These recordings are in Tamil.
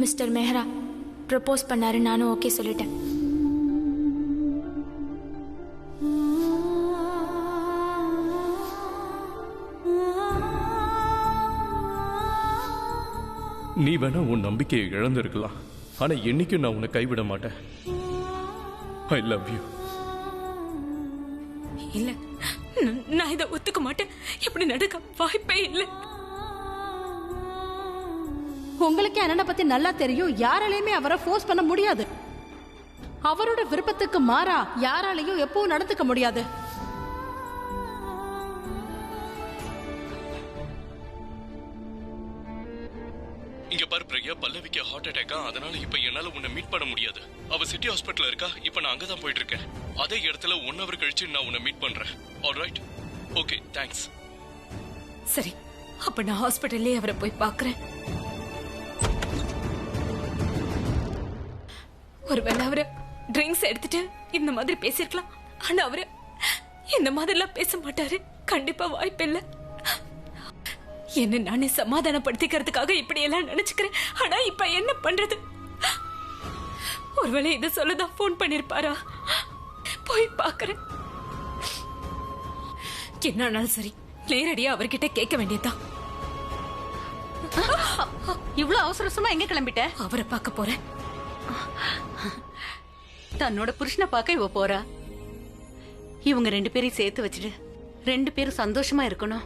மிஸ்டர் மெஹ்ரா ப்ரப்போஸ் பண்ணாரு, நானும் ஓகே சொல்லிட்டேன். நீ வேணா உன் நம்பிக்கையை இழந்திருக்கலாம், ஆனா என்னைக்கும் நான் உன்னை கைவிட மாட்டேன். I love you. இல்ல, நான் இதை ஒத்துக்க மாட்டேன். இப்படி நடக்க வாய்ப்பே இல்லை. உங்களுக்கு அண்ணனை பத்தி நல்லா தெரியும். யாராலையுமே அவரை ஃபோர்ஸ் பண்ண முடியாது. அவரோட விருப்பத்துக்கு மாறா யாராலையும் எப்பவும் நடந்துக்க முடியாது. இங்க பாரு பிரியா, பல்லவிக்கு ஹார்ட் அட்டாக்கா, அதனால இப்ப என்னால உன்னை மீட் பண்ண முடியாது. அவ சிட்டி ஹாஸ்பிட்டல்ல இருக்கா, இப்ப நான் அங்கதான் போயிட்டு இருக்கேன். அதே இடத்துல 1 hour கழிச்சு நான் உன்னை மீட் பண்றேன். ஆல்ரைட்? Okay, thanks. சரி, அப்ப நான் ஹாஸ்பிட்டல்லே அவரை போய் பார்க்கறேன். ஒருவேளை அவரு ட்ரிங்க்ஸ் எடுத்துட்டு இந்த மாதிரி பேசிருக்கலாம். ஆனா அவரு இந்த மாதிரிலாம் பேச மாட்டாரு. கண்டிப்பா வாய்ப்பில்லை. என்ன நானே சமாதானப்படுத்திக்கிறதுக்காக இப்படி எல்லாம் நினைச்சுக்கிறேன். ஆனா இப்ப என்ன பண்றது? ஒருவேளை இதை சொல்லதான் போன் பண்ணிருப்பாரா? போய் பாக்குறேன். என்னாலும் சரி, நேரடியா அவர்கிட்ட கேட்க வேண்டியதுதான். இவ்வளவு அவசரமா எங்க கிளம்பிட்ட? அவரை பார்க்க போறேன். தன்னோட புருஷனை பார்க்க இவ போறா. இவங்க 2 பேரையும் சேர்த்து வச்சுட்டு 2 பேரும் சந்தோஷமா இருக்கணும்.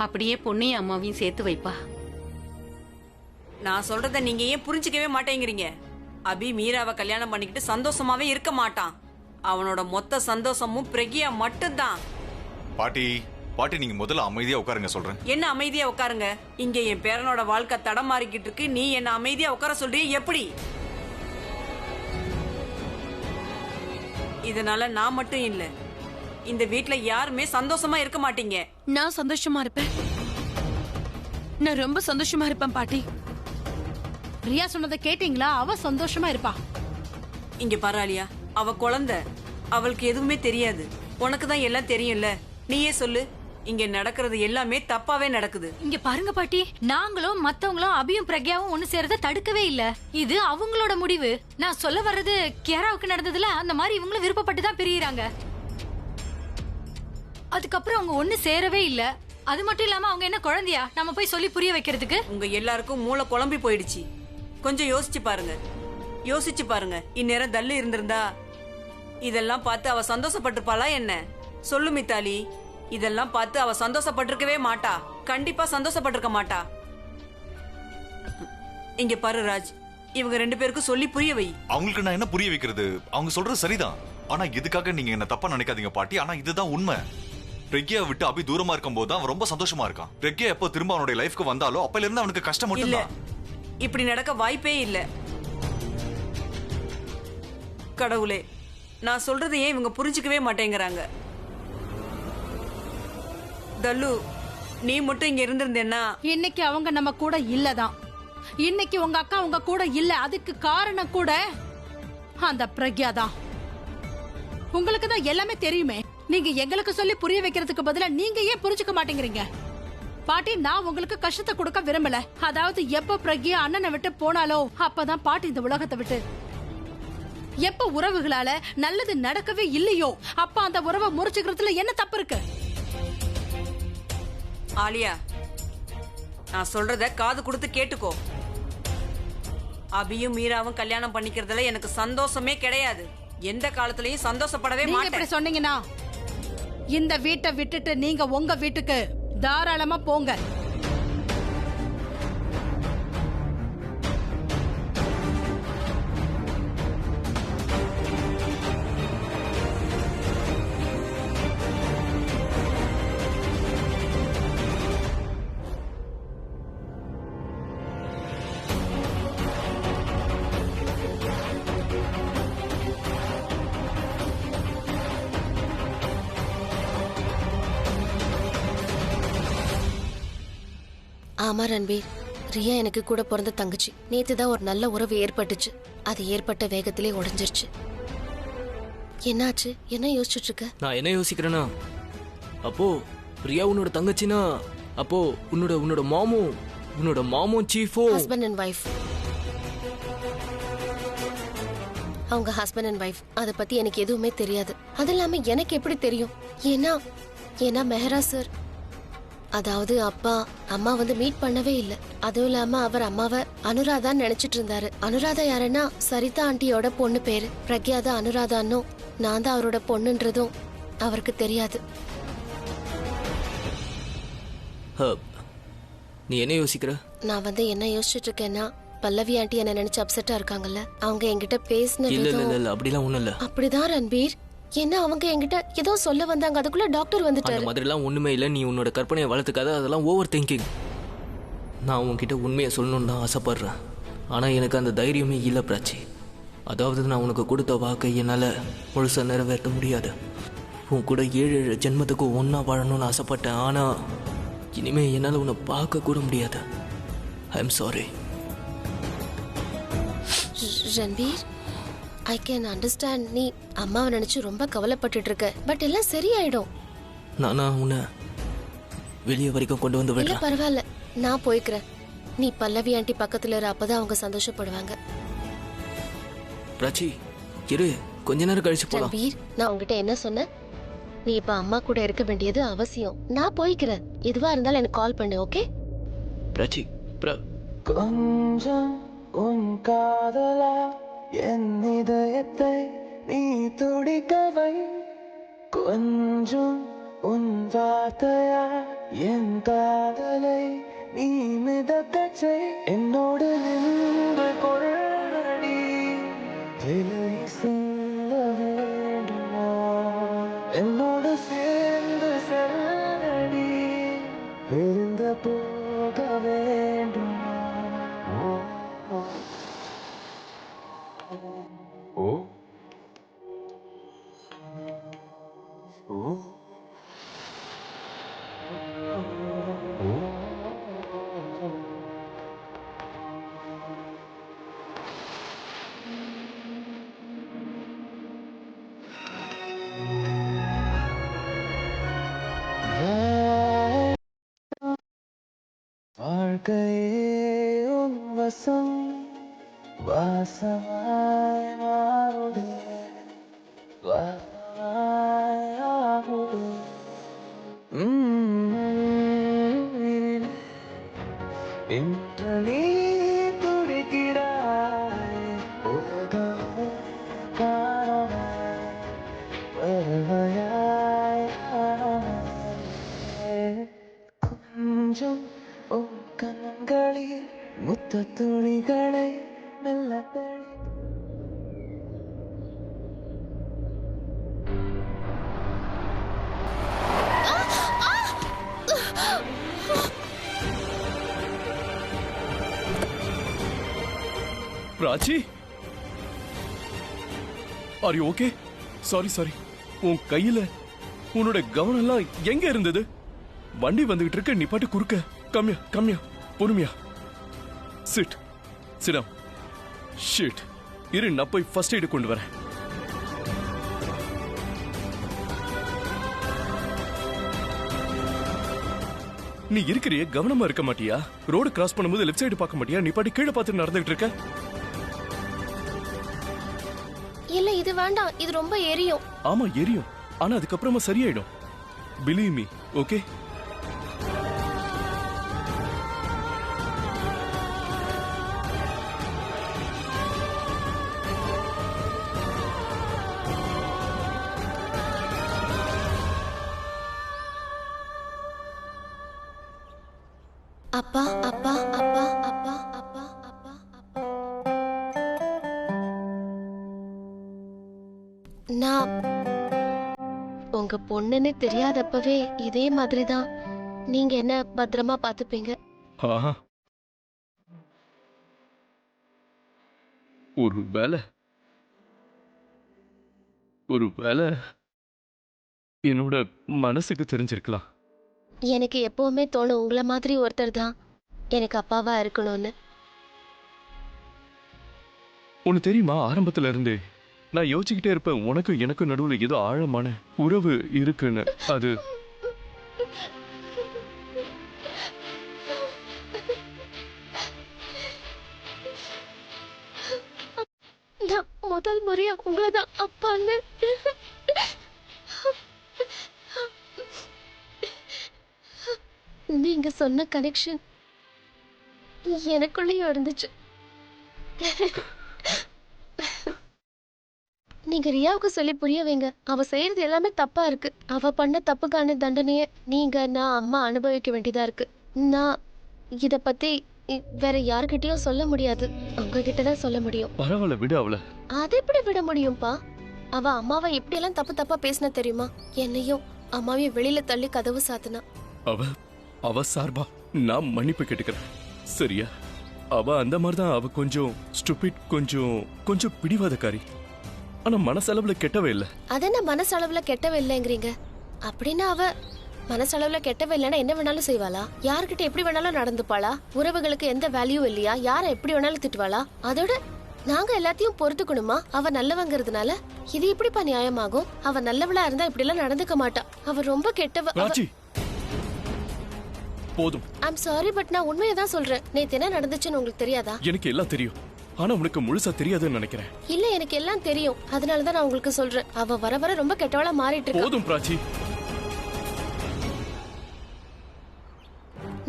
அப்படியே பொண்ணையும் அம்மாவையும் சேர்த்து வைப்பா. நான் சொல்றத நீங்க ஏன் புரிஞ்சுக்கவே மாட்டேங்கிறீங்க? அபி மீராவை கல்யாணம் பண்ணிக்கிட்டு சந்தோஷமாவே இருக்க மாட்டான். அவனோட மொத்த சந்தோஷமும் பிரகியா மட்டும்தான். பாட்டி பாட்டி, நீங்க முதல்ல அமைதியா உட்காருங்க சொல்றேன். என்ன அமைதியா உட்காருங்க? இங்க என் பேரனோட வாழ்க்கை தடமாறிக்கிட்டு இருக்கு. நீ என்ன அமைதியா உட்கார சொல்றிய எப்படி? இதனால நான் மட்டும் இல்ல, இந்த வீட்ல யாருமே சந்தோஷமா இருக்க மாட்டீங்க. நான் சந்தோஷமா இருப்பேன். நான் ரொம்ப சந்தோஷமா இருப்பேன் பாட்டி. பிரியா சொன்னதை கேட்டீங்களா? அவ சந்தோஷமா இருப்பா. இங்க பரவாயில்லையா? அவ குழந்தை, அவளுக்கு எதுவுமே தெரியாது. உனக்கு தான் எல்லாம் தெரியும்ல. நீயே சொல்லு, இங்க நடக்கிறது எல்லாமே தப்பாவே நடக்குது. இங்க பாருங்க பாட்டி, நாங்களும் மத்தவங்களும் அபியும் பிரக்யாவும் ஒண்ணு சேரத தடுக்கவே இல்ல. இது அவங்களோட முடிவு. நான் சொல்ல வர்றது, கியாராவுக்கு நடந்ததுல அந்த மாதிரி இவங்களும் விருப்பப்பட்டு தான் பிரியறாங்க. அதுக்கப்புறம் அவங்க ஒண்ணு சேரவே இல்ல. அது மட்டும் இல்லாம அவங்க என்ன குழந்தையா நம்ம போய் சொல்லி புரிய வைக்கிறதுக்கு? உங்க எல்லாருக்கும் மூளை குழம்பி போயிடுச்சு. கொஞ்சம் யோசிச்சு பாருங்க, யோசிச்சு பாருங்க. இந்நேரம் தள்ளு இருந்திருந்தா இதெல்லாம் பார்த்து அவ சந்தோஷப்பட்டிருப்பாளா என்ன? சொல்லு மித்தாலி, இதெல்லாம் பார்த்து அவ சந்தோஷப்பட்டிருக்கவே மாட்டா. கண்டிப்பா சந்தோஷப்பட்டிருக்க மாட்டா. இங்க பாரு ராஜ், இவங்க 2 பேருக்கும் சொல்லி புரிய வை. அவங்களுக்கு நான் என்ன புரிய வைக்கிறது? அவங்க சொல்றது சரிதான். ஆனா இதுக்காக நீங்க என்ன தப்பா நினைக்காதீங்க பாட்டி. ஆனா இதுதான் உண்மை. பிரக்யா விட்டு அபி தூரமா இருக்கும் போது அவன் ரொம்ப சந்தோஷமா இருக்கான். பிரக்யா எப்போ திரும்ப அவனுடைய லைஃப்க்கு வந்தாலோ அப்பல இருந்து அவனுக்கு கஷ்டம் மட்டும் இல்ல, தான். இப்படி நடக்க வாய்ப்பே இல்ல. கடவுளே, நான் சொல்றது ஏன் இவங்க புரிஞ்சுக்கவே மாட்டேங்கிறாங்க? தல்லு, நீ மட்டும் இங்க இருந்திருந்தேன்னா இன்னைக்கு அவங்க நம்ம கூட இல்லதான். இன்னைக்கு உங்க அக்கா உங்க கூட இல்ல. அதுக்கு காரணம் கூட அந்த பிரக்யா தான். உங்களுக்கு தான் எல்லாமே தெரியுமே. நீங்க எங்களுக்கு சொல்லி புரிய வைக்கிறதுக்கு பதிலா நீங்க ஏன் புரிஞ்சுக்க மாட்டேங்கிறீங்க? பாட்டி, நான் உங்களுக்கு கஷ்டத்தை கொடுக்க விரும்பல. அதாவது எப்ப பிரக்யா அண்ணனை விட்டு போனாலோ அப்பதான் பாட்டி இந்த உலகத்தை விட்டு. எப்ப உறவுகளால நல்லது நடக்கவே இல்லையோ அப்ப அந்த உறவை முறிச்சுக்கிறதுல என்ன தப்பு இருக்கு? ஆலியா, நான் சொல்றத காது கொடுத்து கேட்டுக்கோ. அபியும் மீராவும் கல்யாணம் பண்ணிக்கிறதுல எனக்கு சந்தோஷமே கிடையாது. எந்த காலத்திலயும் சந்தோஷப்படவே நீங்க மாட்டேன். இப்படி சொன்னீங்கன்னா இந்த வீட்டை விட்டுட்டு நீங்க உங்க வீட்டுக்கு தாராளமா போங்க. ஆமா ரன்பீர், ரியா எனக்கு கூட பிறந்த தங்கச்சி. நேத்து தான் ஒரு நல்ல உறவு ஏற்பட்டுச்சு. அது ஏற்பட்ட வேகத்திலே உடைஞ்சிருச்சு. என்னாச்சு? என்ன யோசிச்சுட்டு இருக்க? நான் என்ன யோசிக்கிறேன்னா, அப்போ பிரியா உன்னோட தங்கச்சினா அப்போ உன்னோட மாமும் உன்னோட மாமும் சீஃபோ ஹஸ்பண்ட் அண்ட் வைஃப். அவங்க ஹஸ்பண்ட் அண்ட் வைஃப். அதை பத்தி எனக்கு எதுவுமே தெரியாது. அது இல்லாம எனக்கு எப்படி தெரியும்? ஏன்னா மெஹரா சார், அதாவது அப்பா அம்மா வந்து மீட் பண்ணவே இல்லை. அதுவும் இல்லாம அவர் அம்மாவை அனுராதான்னு நினைச்சிட்டு இருந்தாரு. அனுராதா யாருன்னா சரிதா ஆண்டியோட பொண்ணு பேரு. பிரக்யா தான் அனுராதான்னும் நான் தான் அவரோட பொண்ணுன்றதும் அவருக்கு தெரியாது. நீ என்ன யோசிக்கிற? நான் வந்து என்ன யோசிச்சுட்டு இருக்கேன்னா, பல்லவி ஆண்டி என்ன நினைச்சு அப்செட்டா இருக்காங்கல்ல, அவங்க என்கிட்ட பேசின இல்ல இல்ல விதம் இல்ல அப்படிலாம் ஒண்ணும் இல்ல. அப்படிதான் ரன்பீர். என்ன அவங்க என்கிட்ட ஏதோ சொல்ல வந்தாங்க, அதுக்குள்ள டாக்டர் அந்த வந்துட்டாரு. மாதிரிலாம் ஒண்ணுமே இல்ல. நீ உன்னோட கற்பனையை வளர்த்துக்காத. அதெல்லாம் ஓவர் திங்கிங். நான் உன்கிட்ட உண்மையை சொல்லணும்னு தான் ஆசைப்படுறேன். ஆனா எனக்கு அந்த தைரியமே இல்லை பிராச்சி. அதாவது நான் உனக்கு கொடுத்த வாக்கை என்னால முழுசா நிறைவேற்ற முடியாது. உன் கூட 7 ஜென்மத்துக்கு ஒன்னா வாழணும்னு ஆசைப்பட்டேன். ஆனா இனிமே என்னால உன்னை பார்க்க கூட முடியாது. I am sorry. Ranbir, I can understand. நீ அம்மாவை நினைச்சு ரொம்ப கவலைப்பட்டுட்டு இருக்க. பட் எல்லாம் சரியாயிடும். நானா உன்னை வெளியே வரைக்கும் கொண்டு வந்து இல்ல விடுறேன். பரவாயில்ல, நான் போய்க்கிறேன். நீ பல்லவி ஆண்டி பக்கத்துல இரு, அப்பதான் அவங்க சந்தோஷப்படுவாங்க. பிராச்சி இரு, கொஞ்ச நேரம் கழிச்சு போலாம். ரன்பீர், நான் உங்ககிட்ட என்ன சொன்னேன்? நீ இப்ப அம்மா கூட இருக்க வேண்டியது அவசியம். நான் போய்க்கிறேன். எதுவா இருந்தாலும் எனக்கு கால் பண்ணு, ஓகே? பிராச்சி கொஞ்சம் உன் காதலா என் இதயத்தை நீ துடிக்கவை. கொஞ்சம் உன் வார்த்தையா என் காதலை நீ மிதக்கச் செய். என்னோடு நின்று கொள்ளடி, விலை சொல்ல வேண்டுமா? என்னோடு சேர்ந்து செல்லடி, விழுந்த போக வேண்டுமா? வாழ்க்கையே உன் வசம் வாசமாய் மாறுதே, வாசமாய் ஆகுதே. இன்று நீ துடிக்கிறாய், உலகம் காணாய், பறவையாய் ஆனாய். கொஞ்சம் உன் கண்களில் முத்த துளிகளை மெல்ல தெளி. Prachi, are you okay? Sorry. உன் கையில உன்னோட கவனம் எல்லாம் எங்க இருந்தது? வண்டி வந்துகிட்டு இருக்க, நீ பாட்டு குறுக்க. கம்மியா பொறுமையா. Sit down. ஷிட், இரு, நான் போய் ஃபர்ஸ்ட் எய்ட் கொண்டு வரேன். நீ இருக்கிறிய கவனமா இருக்க மாட்டியா? ரோடு கிராஸ் பண்ணும்போது லெஃப்ட் சைடு பார்க்க மாட்டியா? நீ பாட்டு கீழே பார்த்து நடந்துகிட்டு இருக்க. இல்ல இது வேண்டாம், இது ரொம்ப எரியும். ஆமா எரியும், ஆனா அதுக்கப்புறமா சரியாயிடும். Believe me, okay? அப்பா அப்பா அப்பா அப்பா அப்பா அப்பா அப்பா. நான் உங்க பொண்ணுன்னு தெரியாதப்பவே இதே மாதிரிதான் நீங்க என்ன பத்திரமா பாத்துப்பீங்க. ஆஹா, ஒரு வேலை என்னோட மனசுக்கு தெரிஞ்சிருக்கலாம். எனக்கு எப்பவுமே தோணும், உங்களை மாதிரி ஒருத்தர் தான் எனக்கு அப்பாவா இருக்கணும்னு. உனக்கு தெரியுமா, ஆரம்பத்துல இருந்தே நான் யோசிச்சுக்கிட்டே இருப்பேன், உனக்கும் எனக்கும் நடுவுல ஏதோ ஆழமான உறவு இருக்குன்னு. அது முதல் முறையா உங்களதான் அப்பான்னு நீங்க சொன்ன கனெக்ஷன் எனக்குள்ளேயும் இருந்துச்சு. நீங்க ரியாவுக்கு சொல்லி புரிய வைங்க. அவ செய்யறது எல்லாமே தப்பா இருக்கு. அவ பண்ண தப்புக்கான தண்டனைய நீங்க நான் அம்மா அனுபவிக்க வேண்டியதா இருக்கு. நான் இத பத்தி வேற யாருக்கிட்டயும் சொல்ல முடியாது. உங்ககிட்ட தான் சொல்ல முடியும். பரவாயில்ல, விடு அவள. அது எப்படி விட முடியும்பா? அவ அம்மாவை எப்படி எல்லாம் தப்பு தப்பா பேசினா தெரியுமா? என்னையும் அம்மாவையும் வெளியில தள்ளி கதவு சாத்தினா. அவ சார்பா நான் மன்னிப்பு கேட்டுக்கிறேன், சரியா? அவ அந்த மாதிரிதான். அவ கொஞ்சம் ஸ்டூபிட், கொஞ்சம் பிடிவாதக்காரி. ஆனா மனசளவுல கெட்டவே இல்ல. அது என்ன மனசளவுல கெட்டவே இல்லைங்கிறீங்க? அப்படின்னா அவ மனசளவுல கெட்டவே இல்லைன்னா என்ன வேணாலும் செய்வாளா? யார்கிட்ட எப்படி வேணாலும் நடந்துப்பாளா? உறவுகளுக்கு எந்த வேல்யூ இல்லையா? யாரை எப்படி வேணாலும் திட்டுவாளா? அதோட நாங்க எல்லாத்தையும் பொறுத்துக்கணுமா? அவ நல்லவங்கிறதுனால இது எப்படிப்பா நியாயமாகும்? அவ நல்லவளா இருந்தா இப்படி எல்லாம் நடந்துக்க மாட்டா. அவ ரொம்ப கெட்டவ. போதும். ஐம் சாரி, பட் நான் உண்மையை தான் சொல்றேன். நேத்து என்ன நடந்துச்சுன்னு உங்களுக்கு தெரியாதா? எனக்கு எல்லாம் தெரியும், ஆனா உனக்கு முழுசா தெரியாதுன்னு நினைக்கிறேன். இல்ல, எனக்கு எல்லாம் தெரியும். அதனாலதான் நான் உங்களுக்கு சொல்றேன். அவ வர வர ரொம்ப கெட்டவளா மாறிட்டு இருக்கா. போதும் பிராச்சி.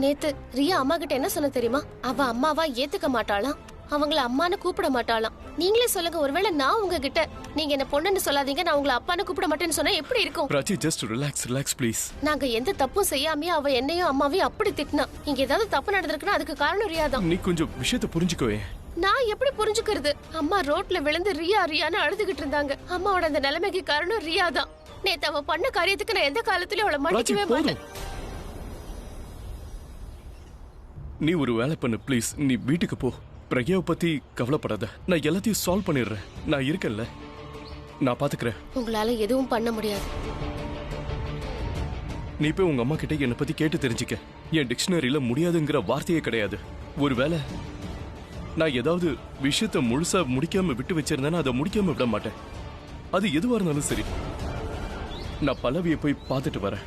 நேத்து ரியா அம்மா கிட்ட என்ன சொன்ன தெரியுமா? அவ அம்மாவா ஏத்துக்க மாட்டாளாம். அவங்கள அம்மான்னு கூப்பிட மாட்டாளாம். நீங்களே சொல்லுங்க, ஒருவேளை நான் உங்ககிட்ட நீங்க என்ன பொண்ணுன்னு சொல்லாதீங்க, நான் உங்களை அப்பான்னு கூப்பிட மாட்டேன்னு சொன்னா எப்படி இருக்கும்? Prachi, just relax please. நாங்க எந்த தப்பும் செய்யாமே அவ என்னையும் அம்மாவையும் அப்படி திட்டினா. இங்க ஏதாவது தப்பு நடந்திருக்குன்னா அதுக்கு காரணம் ரியா தான். நீ கொஞ்சம் விஷயத்தை புரிஞ்சுக்கோயே. நான் எப்படி புரிஞ்சுக்கிறது? அம்மா ரோட்ல விழுந்து ரியான்னு அழுதுகிட்டு இருந்தாங்க. அம்மாவோட அந்த நிலைமைக்கு காரணம் ரியா தான். நேத்து அவ பண்ண காரியத்துக்கு நான் எந்த காலத்திலயும் அவளை மன்னிக்கவே மாட்டேன். நீ ஒரு வேலை பண்ணு ப்ளீஸ். நீ வீட்டுக்கு போ. பிரக்யாவை பத்தி கவலைப்படாத. நான் எல்லாத்தையும் சால்வ் பண்ணிடுறேன். நான் இருக்கேன்ல, நான் பாத்துக்கிறேன். உங்களால எதுவும் பண்ண முடியாது. நீ போய் உங்க அம்மா கிட்ட என்னை பத்தி கேட்டு தெரிஞ்சுக்க. என் டிக்ஷனரியில முடியாதுங்கிற வார்த்தையே கிடையாது. ஒருவேளை நான் ஏதாவது விஷயத்த முழுசா முடிக்காம விட்டு வச்சிருந்தேன்னா அதை முடிக்காம விட மாட்டேன். அது எதுவா இருந்தாலும் சரி. நான் பல்லவியை போய் பார்த்துட்டு வரேன்.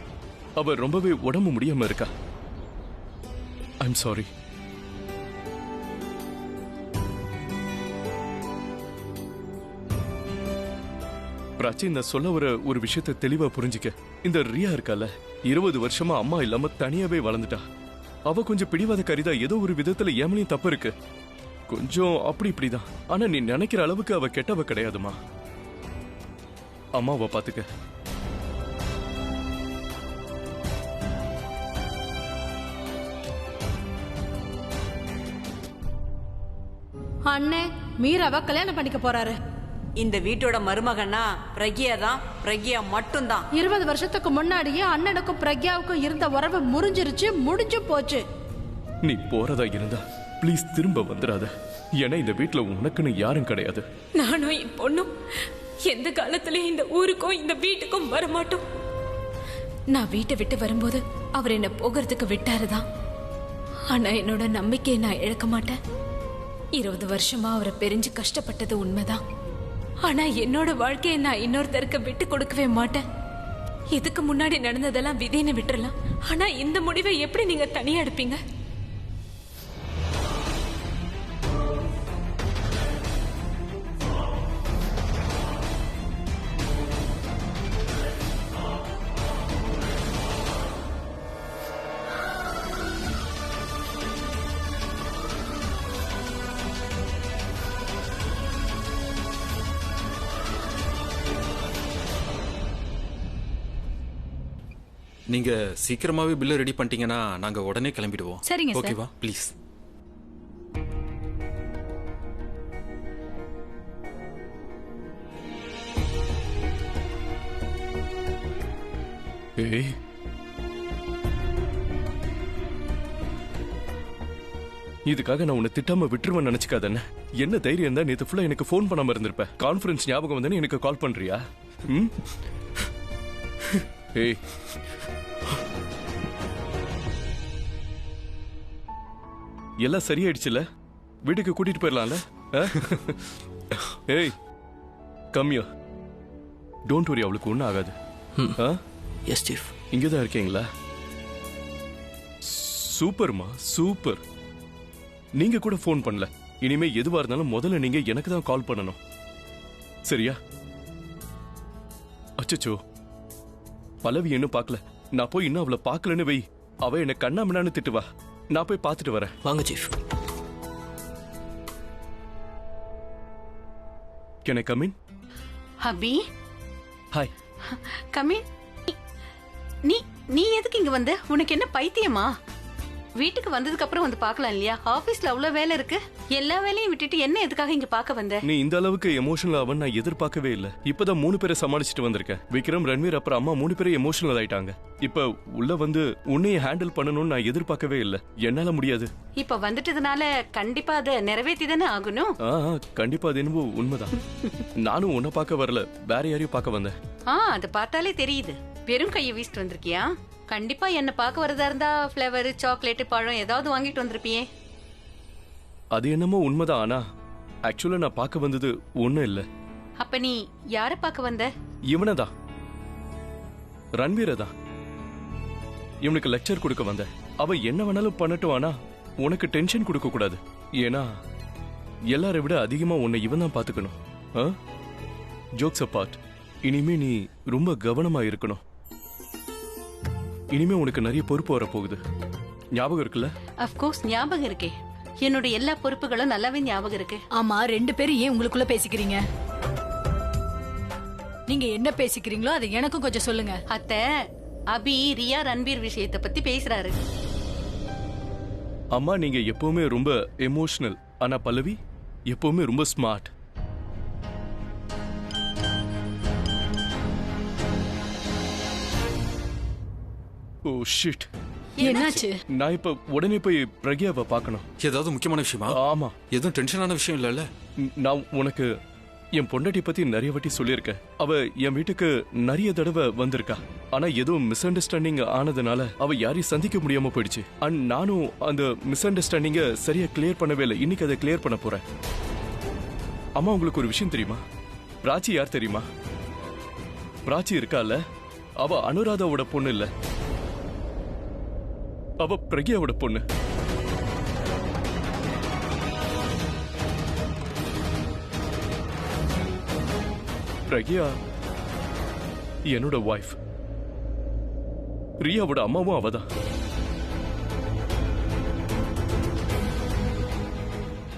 அவ ரொம்பவே உடம்பு முடியாம இருக்கா. I'm sorry. பிராச்சி, நான் சொல்ல வர ஒரு விஷயத்த தெளிவா புரிஞ்சுக்க. இந்த ரியா இருக்கால, 20 வருஷமா அம்மா இல்லாம தனியாவே வளர்ந்துட்டா. அவ கொஞ்சம் பிடிவாதக்காரிதா. ஏதோ ஒரு விதத்துல ஏமலையும் தப்பு இருக்கு. கொஞ்சம் அப்படி இப்படிதான். ஆனா நீ நினைக்கிற அளவுக்கு அவ கெட்டவ கிடையாதுமா. அம்மாவை பாத்துக்க. அண்ணே, மீராவை கல்யாணம் பண்ணிக்க போறாரு. இந்த வீட்டோட மருமகனா பிரக்யா தான். பிரக்யா மட்டும்தான். 20 வருஷத்துக்கு முன்னாடியே அண்ணனுக்கும் பிரக்யாவுக்கும் இருந்த உறவு முடிஞ்சு போச்சு. நீ போறதா இருந்தா ப்ளீஸ் திரும்ப வந்துடாத. ஏன்னா இந்த வீட்டுல உனக்குன்னு யாரும் கிடையாது. நானும் என் பொண்ணும் எந்த காலத்திலயும் இந்த ஊருக்கும் இந்த வீட்டுக்கும் வரமாட்டோம். நான் வீட்டை விட்டு வரும்போது அவர் என்ன போகிறதுக்கு விட்டாருதான். ஆனா என்னோட நம்பிக்கையை நான் இழக்க மாட்டேன். 20 வருஷமா அவரை பிரிஞ்சு கஷ்டப்பட்டது உண்மைதான். ஆனா என்னோட வாழ்க்கையை நான் இன்னொருத்தருக்கு விட்டு கொடுக்கவே மாட்டேன். இதுக்கு முன்னாடி நடந்ததெல்லாம் விதின்னு விட்டுறலாம். ஆனா இந்த முடிவை எப்படி நீங்க தனியா எடுப்பீங்க? நீங்க சீக்கிரமாவே பில்ல ரெடி பண்ணிட்டீங்கன்னா நாங்க உடனே கிளம்பிடுவோம். சரிங்க சார். ஓகேவா? ப்ளீஸ். ஏய், இதுக்காக நான் உன்னை திட்டாம விட்டுருவேன் நினைச்சுக்காதே. என்ன தைரியம் இருந்தா நேத்து ஃபுல்லா எனக்கு ஃபோன் பண்ணாம இருந்திருப்பேன். கான்ஃபரன்ஸ் ஞாபகம் வந்து எனக்கு கால் பண்றியா? ஏய், எல்லாம் சரியாயிடுச்சுல? வீட்டுக்கு கூட்டிட்டு போயிடலாம்ல? ஏய், கம்மியா. டோன்ட் வரி, அவளுக்கு ஒன்றும் ஆகாது. Yes chief. இங்கதான் இருக்கீங்களா? சூப்பர்மா, சூப்பர். நீங்க கூட ஃபோன் பண்ணல. இனிமே எதுவா இருந்தாலும் முதல்ல நீங்க எனக்கு தான் கால் பண்ணணும். சரியா? அச்சச்சோ, பல்லவி இன்னும் பார்க்கல. நான் போய் இன்னும் அவளை பார்க்கலன்னு வை, அவ என்ன கண்ணாமண்ணான்னு திட்டுவா. நான் போய் பார்த்துட்டு வரேன். வாங்க chief. Can I come in? Abhi, hi. கம்மி. நீ நீ எதுக்கு இங்க வந்த? உனக்கு என்ன பைத்தியமா? வீட்டுக்கு வந்ததுக்கு அப்புறம் வந்து பார்க்கலாம் இல்லையா? ஆபீஸ்ல அவ்வளவு வேலை இருக்கு. எல்லா வேலையும் விட்டுட்டு என்ன எதுக்காக இங்க பார்க்க வந்த? நீ இந்த அளவுக்கு எமோஷனல் ஆவன்னு நான் எதிர்பார்க்கவே இல்ல. இப்பதான் 3 பேரை சமாளிச்சுட்டு வந்திருக்கேன். விக்ரம், ரன்வீர் அப்புறம் அம்மா 3 பேரும் எமோஷனல் ஆயிட்டாங்க. இப்ப உள்ள வந்து உன்னைய ஹேண்டில் பண்ணணும்னு நான் எதிர்பார்க்கவே இல்ல. என்னால முடியாது. இப்ப வந்துட்டதுனால கண்டிப்பா அதை நிறைவேற்றி தானே ஆகணும். கண்டிப்பா அது என்னவோ உண்மைதான். நானும் உன்னை பார்க்க வரல, வேற யாரையும் பார்க்க வந்தேன். அதை பார்த்தாலே தெரியுது. வெறும் கையை வீசிட்டு வந்திருக்கியா? கண்டிப்பா என்ன பார்க்க வரதா இருந்தா ஃபிளவர், சாக்லேட், பழம் ஏதாவது வாங்கிட்டு வந்திருப்பியே. அது என்னமோ உண்மைதான். ஆனா ஆக்சுவலா நான் பார்க்க வந்தது ஒண்ணும் இல்ல. அப்ப நீ யார பார்க்க வந்த? இவனதான், ரன்வீரதான். இவனுக்கு லெக்சர் கொடுக்க வந்த. அவன் என்ன வேணாலும் பண்ணட்டும், ஆனா உனக்கு டென்ஷன் கொடுக்க கூடாது. ஏன்னா எல்லாரை விட அதிகமா உன்னை இவன் தான் பாத்துக்கணும். ஜோக்ஸ் அபார்ட், இனிமே நீ ரொம்ப கவனமா இருக்கணும். இனிமே உனக்கு நிறைய பொறுப்பு வர போகுது. ஞாபகம் இருக்குல்ல? அஃப்கோர்ஸ் ஞாபகம் இருக்கே. என்னோட எல்லா பொறுப்புகளும் நல்லாவே ஞாபகம் இருக்கு. ஆமா, 2 பேரும் ஏன் உங்களுக்குள்ள பேசிக்கிறீங்க? நீங்க என்ன பேசிக்கிறீங்களோ அதை எனக்கும் கொஞ்சம் சொல்லுங்க. அத்தை, அபி ரியா ரன்வீர் விஷயத்தை பத்தி பேசுறாரு. அம்மா, நீங்க எப்பவுமே ரொம்ப எமோஷனல். ஆனா பல்லவி எப்பவுமே ரொம்ப ஸ்மார்ட். Oh shit. என்னாச்சு? நான் இப்ப உடனே போய் பிரக்யாவை பார்க்கணும். ஏதாவது முக்கியமான விஷயமா? ஆமா. எதுவும் டென்ஷனான விஷயம் இல்லைல்ல? நான் உனக்கு என் பொண்டாட்டி பத்தி நிறைய வாட்டி சொல்லியிருக்கேன். அவ என் வீட்டுக்கு நிறைய தடவை வந்திருக்கா. ஆனா ஏதோ மிஸ் அண்டர்ஸ்டாண்டிங் ஆனதுனால அவ யாரையும் சந்திக்க முடியாம போயிடுச்சு. அண்ட் நானும் அந்த மிஸ் அண்டர்ஸ்டாண்டிங்க சரியா கிளியர் பண்ணவே இல்லை. இன்னைக்கு அதை கிளியர் பண்ண போறேன். அம்மா, உங்களுக்கு ஒரு விஷயம் தெரியுமா? பிராச்சி யார் தெரியுமா? பிராச்சி இருக்கால, அவ அனுராதாவோட பொண்ணு இல்ல, அவ பிரக்யாவோட பொண்ணு. பிரக்யா என்னோட வைஃப். ரியாவோட அம்மாவும் அவதான்.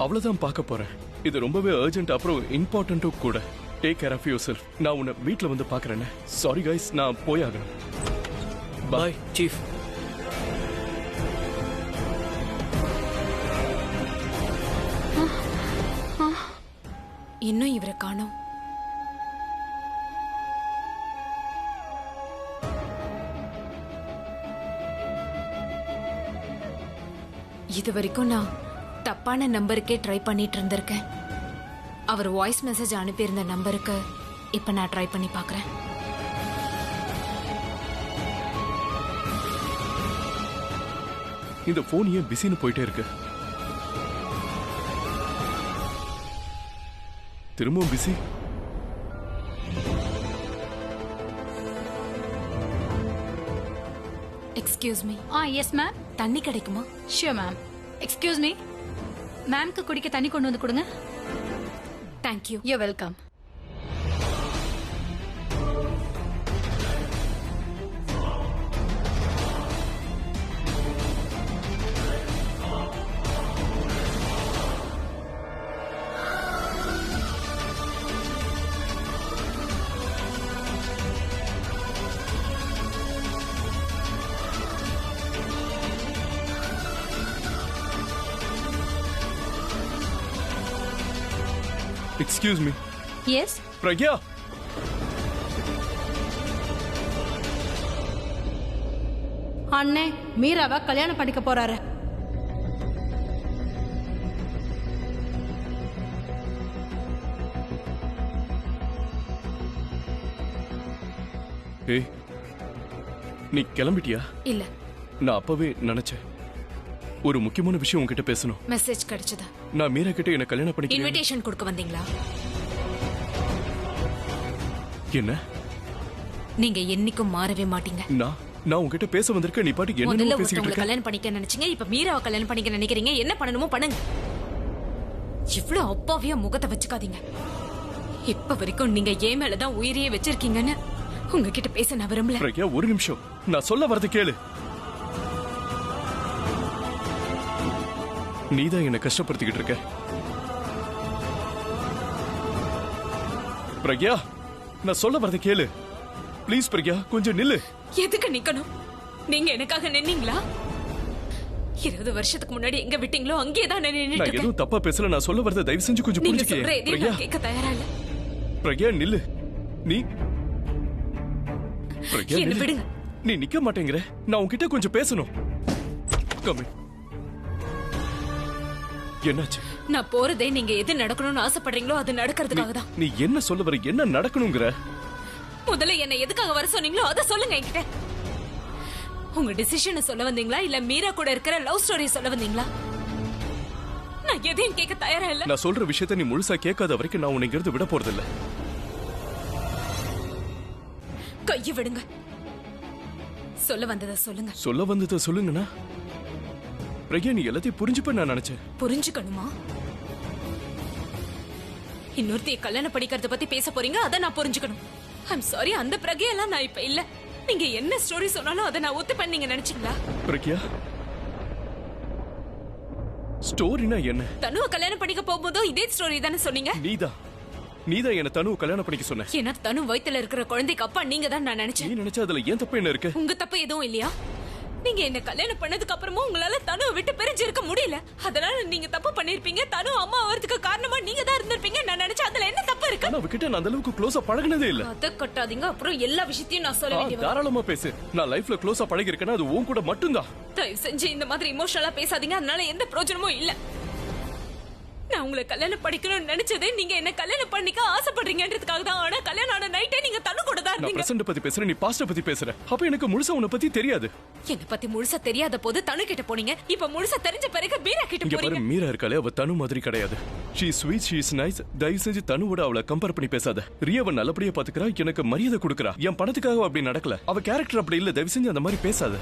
அவ்வளவுதான் பார்க்க போறேன். இது ரொம்பவே அர்ஜென்ட், அப்புறம் இம்பார்ட்டன்ட்டும் கூட. Take care of yourself. நான் உன்னை வீட்டில் வந்து பார்க்கறேன். சாரி கைஸ், நான் போயாகணும். Bye chief. இன்னும் இவரை காணோம். இது வரைக்கும் நான் தப்பான நம்பருக்கே ட்ரை பண்ணிட்டு இருந்திருக்கேன். அவர் வாய்ஸ் மெசேஜ் அனுப்பியிருந்த நம்பருக்கு இப்ப நான் ட்ரை பண்ணி பார்க்கறேன். இந்த போன் ஏன் பிஸின்னு போயிட்டே இருக்கு? திரும்பவும் busy. Excuse me. Yes ma'am. தண்ணி கிடைக்குமா? Sure ma'am. எக்ஸ்கியூஸ் மீ, மேம்க்கு குடிக்க தண்ணி கொண்டு வந்து கொடுங்க. Thank you. You welcome. Excuse me. Yes Pragya. அண்ணே, மீராவை கல்யாணம் பண்ணிக்க போறாரு. ஏய், நீ கிளம்பிட்டியா? இல்ல, நான் அப்பவே நினைச்சேன். ஒரு முக்கியமான விஷயம் உன்கிட்ட பேசணும். மெசேஜ் கிடைச்சதா? நான் மீரா கிட்ட என்ன கல்யாணம் பண்ணிக்கிறேன். இன்விடேஷன் கொடுக்க வந்தீங்களா? என்ன? நீங்க என்னைக்கும் மாறவே மாட்டீங்க. நான் உன்கிட்ட பேச வந்திருக்கேன். நீ பாட்டுக்கு என்ன முதல்ல பேசிட்டு ஒருத்தவங்களை இருக்க? கல்யாணம் பண்ணிக்க நினைச்சீங்க, இப்ப மீராவை கல்யாணம் பண்ணிக்க நினைக்கிறீங்க. என்ன பண்ணணுமோ பண்ணுங்க. இவ்வளவு அப்பாவியா முகத்தை வச்சுக்காதீங்க. இப்ப வரைக்கும் நீங்க ஏன் மேலதான் உயிரையே வச்சிருக்கீங்கன்னு உங்ககிட்ட பேச நான் விரும்பல. பிரக்யா ஒரு நிமிஷம், நான் சொல்ல வரது கேளு. நீதான் என்ன கஷ்டப்படுத்திக்கிட்டு இருக்க. பிரக்யா நான் சொல்ல வரது கேளு ப்ளீஸ். பிரக்யா கொஞ்சம் நில்லு. எதுக்கு நிக்கணும்? நீங்க எனக்காக நின்னீங்களா? 20 வருஷத்துக்கு முன்னாடி எங்க விட்டீங்களோ அங்கே தான் நான் நின்னுட்டு நான் இருக்கேன். எதுவும் தப்பா பேசல. நான் சொல்ல வரத தயவு செஞ்சு கொஞ்சம் நீங்க புரிஞ்சுக்க. சொல்ற எதையும் பிரக்யா நான் கேட்க தயாரா இல்ல. பிரக்யா நில்லு. நீ பிரக்யா என்ன நில்லு. விடுங்க. நீ நிக்க மாட்டேங்கிற. நான் உன்கிட்ட கொஞ்சம் பேசணும். கம்மி. என்னாச்சு? நான் போறதே நீங்க எது நடக்கணும்னு ஆசைப்படுறீங்களோ அது நடக்கிறதுக்காக தான். நீ என்ன சொல்ல வர? என்ன நடக்கணுங்கிற? முதல்ல என்ன எதுக்காக வர சொன்னீங்களோ அதை சொல்லுங்க என்கிட்ட. உங்க டிசிஷனை சொல்ல வந்தீங்களா இல்ல மீரா கூட இருக்கிற லவ் ஸ்டோரி சொல்ல வந்தீங்களா? நான் எதையும் கேட்க தயாரா இல்ல. நான் சொல்ற விஷயத்தை நீ முழுசா கேட்காத வரைக்கும் நான் உன்னை இங்கிருந்து விட போறதில்ல. கையை விடுங்க. சொல்ல வந்ததை சொல்லுங்க. சொல்ல வந்ததை சொல்லுங்கண்ணா. பிரக்யா நீ எல்லாத்தையும் புரிஞ்சுப்ப நான் நினைச்சேன். புரிஞ்சுக்கணுமா? இன்னொருத்தைய கல்யாணம் படிக்கிறத பத்தி பேச போறீங்க, அதை நான் புரிஞ்சுக்கணும். ஐம் சாரி, அந்த பிரகையெல்லாம் நான் இப்ப இல்ல. நீங்க என்ன ஸ்டோரி சொன்னாலும் அதை நான் ஒத்துப்பேன் நீங்க நினைச்சீங்களா? பிரக்யா ஸ்டோரினா என்ன? தனுவை கல்யாணம் பண்ணிக்க போகும்போதும் இதே ஸ்டோரி தானே சொன்னீங்க. நீதான் என்ன தனுவை கல்யாணம் பண்ணிக்க சொன்ன. ஏன்னா தனு வயித்துல இருக்கிற குழந்தைக்கு அப்பா நீங்க தான் நான் நினைச்சேன். நீ நினைச்சா அதுல ஏன் தப்பு என்ன இருக்கு? உங்க தப்பு எதுவும் இல்லையா? நீங்க என்ன கல்யாணம் பண்ணதுக்கு அப்புறமும் உங்களால தனுவை விட்டு பிரிஞ்சு இருக்க முடியல. அதனால நீங்க தப்பு பண்ணிருப்பீங்க. தனு அம்மா வரதுக்கு காரணமா நீங்க தான் இருந்திருப்பீங்க நான் நினைச்சேன். அதுல என்ன தப்பு இருக்கு? நான் அவகிட்ட நான் அந்த அளவுக்கு க்ளோஸா பழகினதே இல்ல. அத கட்டாதீங்க. அப்புறம் எல்லா விஷயத்தையும் நான் சொல்ல வேண்டியது. தாராளமா பேசு. நான் லைஃப்ல க்ளோஸா பழகி இருக்கேன்னா அது உன் கூட மட்டும்தான். தயவு செஞ்சு இந்த மாதிரி இமோஷனலா பேசாதீங்க. அதனால எந்த பிரயோஜனமும் இல்ல. நான் உங்களை கல்யாணம் படிக்கணும்னு நினைச்சதே நீங்க என்ன கல்யாணம் பண்ணிக்க ஆசைப்படுறீங்கன்றதுக்காக தான். ஆனா கல்யாணம் ஆன நைட்டே நீங்க தனு கூட தான் நான் இருந்தீங்க. பிரசன்ட் பத்தி பேசுறேன், நீ பாஸ்ட் பத்தி பேசுற. அப்ப எனக்கு முழுசா உன்னை பத்தி தெரியாது. என்ன பத்தி முழுசா தெரியாத போது தனு கிட்ட போனீங்க. இப்ப முழுசா தெரிஞ்ச பிறகு மீரா கிட்ட இங்க பாரு, போறீங்க. மீரா இருக்காளே அவ தனு மாதிரி கிடையாது. She sweet, she is nice. தயவு செஞ்சு தனுவோட அவளை கம்பேர் பண்ணி பேசாத. ரியாவை நல்லபடியா பாத்துக்கிறா, எனக்கு மரியாதை கொடுக்கறா. என் பணத்துக்காக அப்படி நடக்கல. அவ கேரக்டர் அப்படி இல்ல. தயவு செஞ்சு அந்த மாதிரி பேசாத.